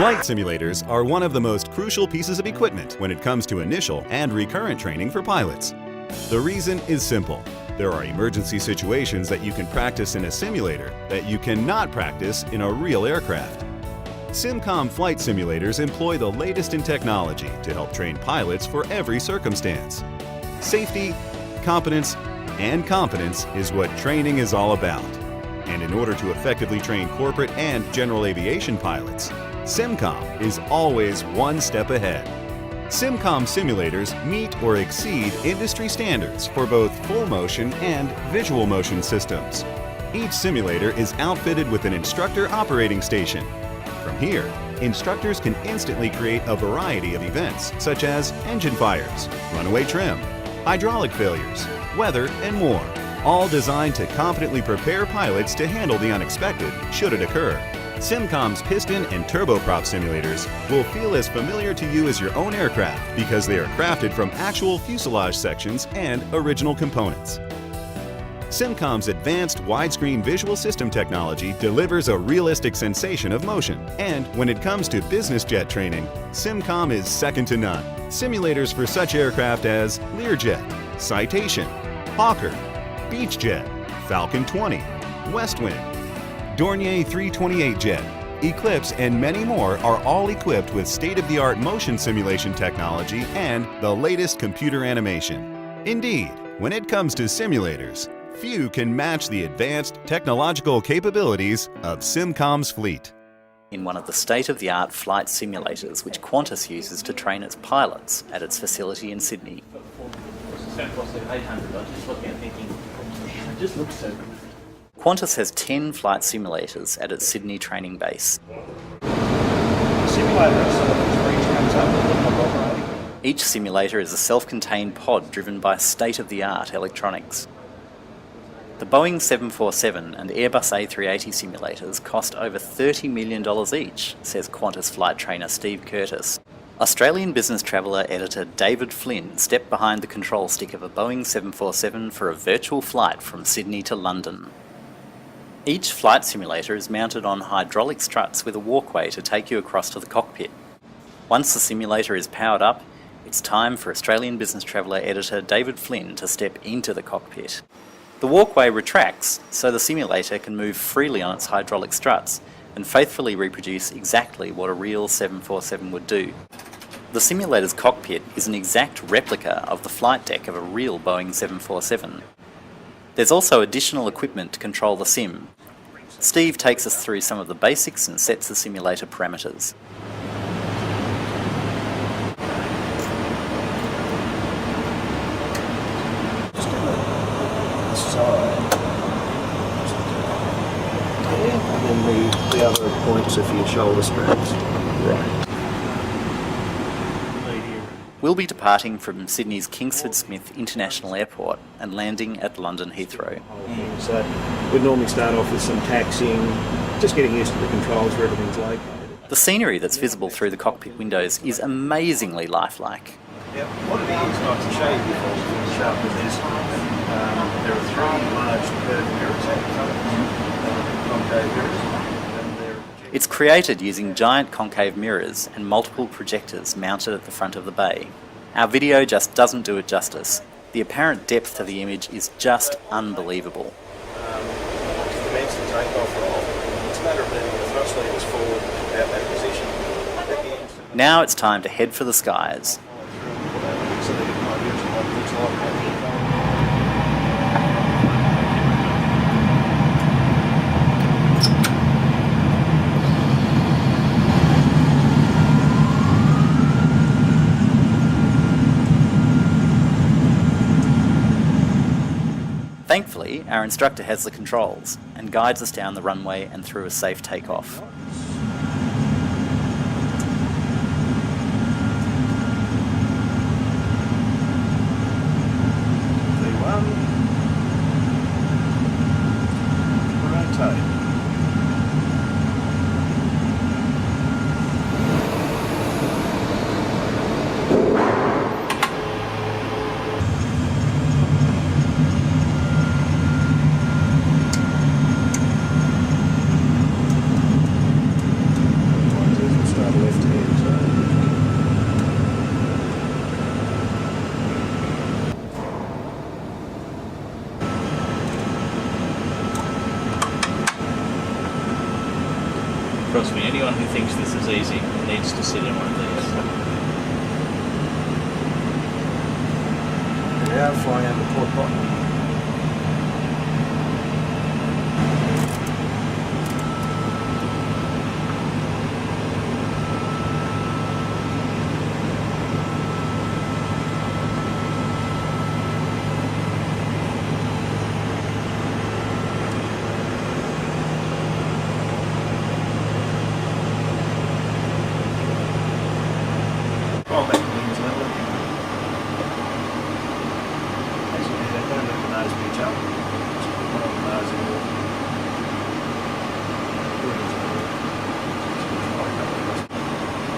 Flight simulators are one of the most crucial pieces of equipment when it comes to initial and recurrent training for pilots. The reason is simple. There are emergency situations that you can practice in a simulator that you cannot practice in a real aircraft. SimCom flight simulators employ the latest in technology to help train pilots for every circumstance. Safety, competence, and competence is what training is all about. And in order to effectively train corporate and general aviation pilots, SimCom is always one step ahead. SimCom simulators meet or exceed industry standards for both full motion and visual motion systems. Each simulator is outfitted with an instructor operating station. From here, instructors can instantly create a variety of events such as engine fires, runaway trim, hydraulic failures, weather, and more, all designed to confidently prepare pilots to handle the unexpected should it occur. SimCom's piston and turboprop simulators will feel as familiar to you as your own aircraft because they are crafted from actual fuselage sections and original components. SimCom's advanced widescreen visual system technology delivers a realistic sensation of motion. And when it comes to business jet training, SimCom is second to none. Simulators for such aircraft as Learjet, Citation, Hawker, Beechjet, Falcon 20, Westwind, Dornier 328 jet, Eclipse, and many more are all equipped with state-of-the-art motion simulation technology and the latest computer animation. Indeed, when it comes to simulators, few can match the advanced technological capabilities of SimCom's fleet. In one of the state-of-the-art flight simulators which Qantas uses to train its pilots at its facility in Sydney. Qantas has 10 flight simulators at its Sydney training base. Each simulator is a self-contained pod driven by state-of-the-art electronics. The Boeing 747 and Airbus A380 simulators cost over $30 million each, says Qantas flight trainer Steve Curtis. Australian Business Traveller editor David Flynn stepped behind the control stick of a Boeing 747 for a virtual flight from Sydney to London. Each flight simulator is mounted on hydraulic struts with a walkway to take you across to the cockpit. Once the simulator is powered up, it's time for Australian Business Traveller editor David Flynn to step into the cockpit. The walkway retracts so the simulator can move freely on its hydraulic struts and faithfully reproduce exactly what a real 747 would do. The simulator's cockpit is an exact replica of the flight deck of a real Boeing 747. There's also additional equipment to control the sim. Steve takes us through some of the basics and sets the simulator parameters. And then the other points are for your shoulder straps. Right. We'll be departing from Sydney's Kingsford Smith International Airport and landing at London Heathrow. So we'd normally start off with some taxiing, just getting used to the controls where everything's located. The scenery that's visible through the cockpit windows is amazingly lifelike. Yep. What it is, like to show you before we finish up with this, there are three large curved mirrors, concave mirrors. It's created using giant concave mirrors and multiple projectors mounted at the front of the bay. Our video just doesn't do it justice. The apparent depth to the image is just unbelievable. Commence the takeoff roll. It's a matter of moving the thrust levers forward at that position. Now it's time to head for the skies. Thankfully, our instructor has the controls and guides us down the runway and through a safe takeoff. Rotate. anyone who thinks this is easy needs to sit in one of these. Yeah, flying out the port bottom. Oh, back to Queens level. As you do that, don't let the nose pitch up. Just put one on the nose and walk.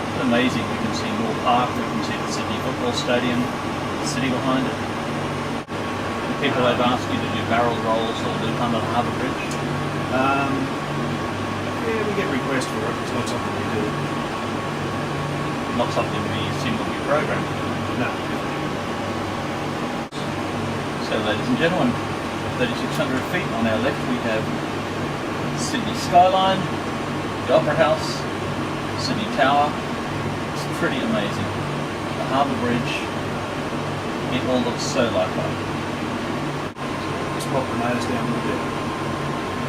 It's amazing. We can see Moore Park, we can see the Sydney Football Stadium, the city behind it. People have asked you to do barrel rolls or loop under the Harbour Bridge. Yeah, we get requests for it. It's not something we do. Not something we assume will be programmed. No. So, ladies and gentlemen, 3,600 feet on our left we have Sydney skyline, the Opera House, Sydney Tower. It's pretty amazing. The Harbour Bridge, it all looks so lifelike. Just pop the nose down a little bit.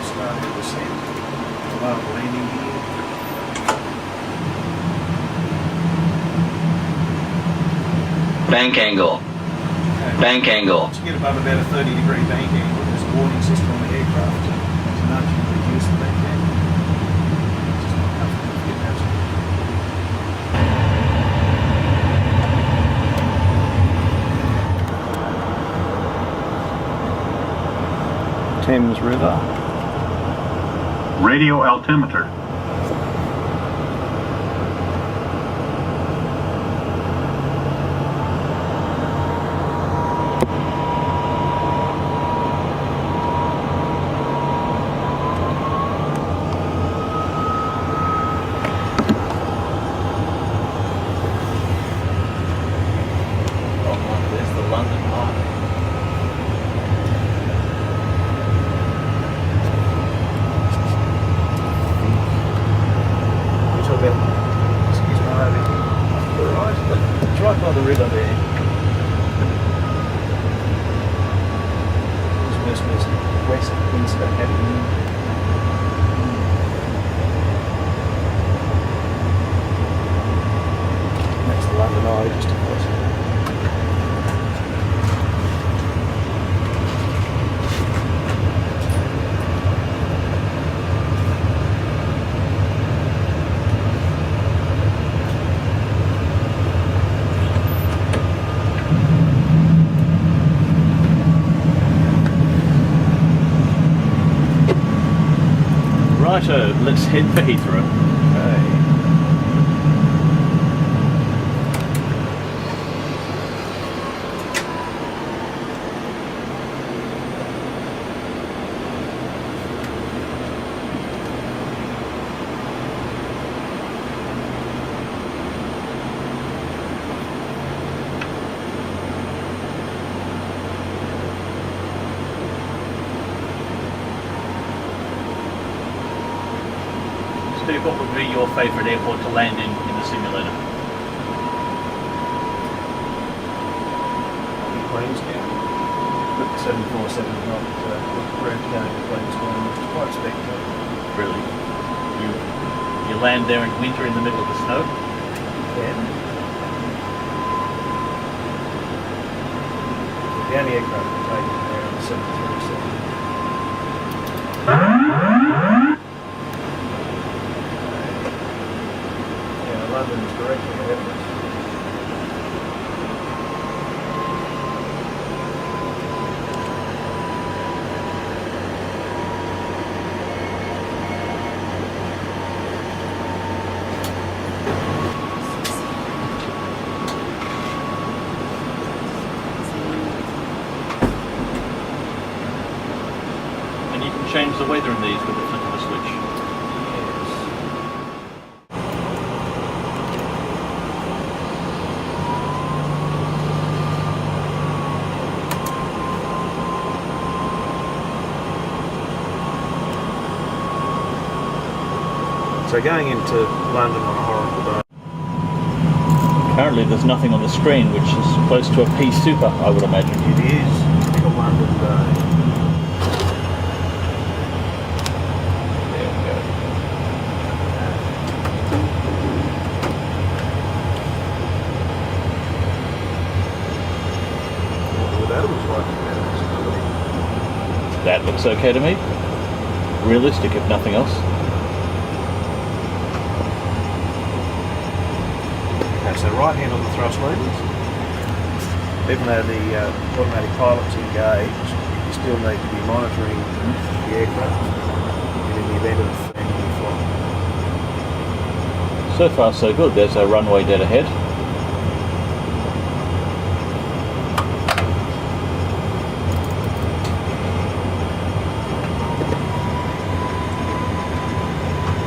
Start at the descent. Low landing here. Bank angle. Bank angle. Once you get above about a 30-degree bank angle, there's a warning system on the aircraft to nudge you to reduce the bank angle. It's just not comfortable to get that. Thames River. Radio altimeter. There's the London Eye. You talk about, excuse me, over here. Right, it's right by the river there. It's Westminster Avenue. That's the London Eye just across it. Righto, let's head for Heathrow. Okay. Steve, what would be your favourite airport to land in the simulator? Queenstown. But the 747 is not approved going to Queenstown, which is quite spectacular. Really? You land there in winter in the middle of the snow? Yeah. The only aircraft we're taking there is the 737. Yeah, London is directly ahead of us. And you can change the weather in these with the flick of a switch. So going into London on a horrible day. Currently there's nothing on the screen, which is close to a pea super, I would imagine. It is a London day. There we go. Well, that was like That looks okay to me. Realistic, if nothing else. okay, so right hand on the thrust levers. Even though the automatic pilot's engaged, you still need to be monitoring the aircraft and in the event of enemy flight. So far so good. There's our runway dead ahead.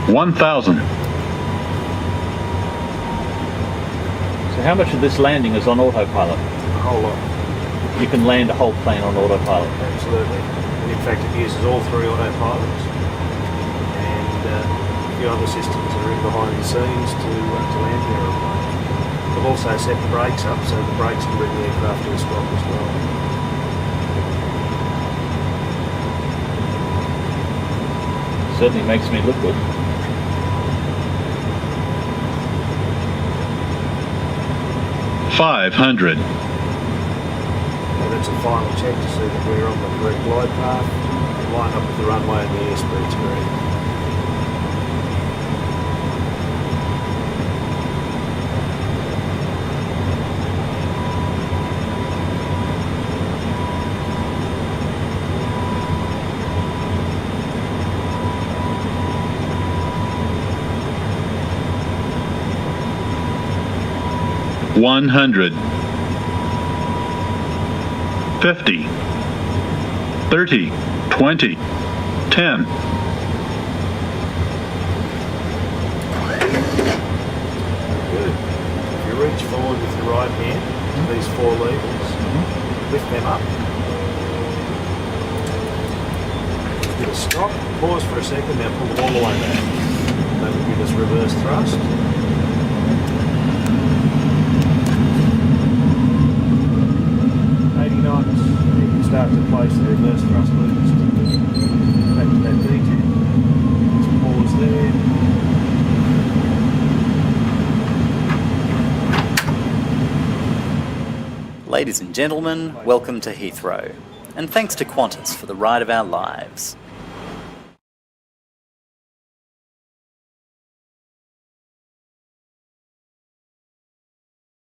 $1,000. So how much of this landing is on autopilot? A whole lot. You can land a whole plane on autopilot. Absolutely. And in fact, it uses all three autopilots and a few other systems that are in behind the scenes to land the aeroplane. They've also set the brakes up so the brakes can bring the aircraft to a stop as well. Certainly makes me look good. $500. So that's a final check to see that we're on the correct glide path and line up with the runway and the airspeed screen. $100. $50. $30. $20. $10. Good. If you reach forward with your right hand, these four levers, lift them up. Give a stop, pause for a second, now pull them all the way back. That will give us reverse thrust. 80 knots, you can start to place the reverse thrust levers back to that detail. Just pause there. Ladies and gentlemen, welcome to Heathrow, and thanks to Qantas for the ride of our lives.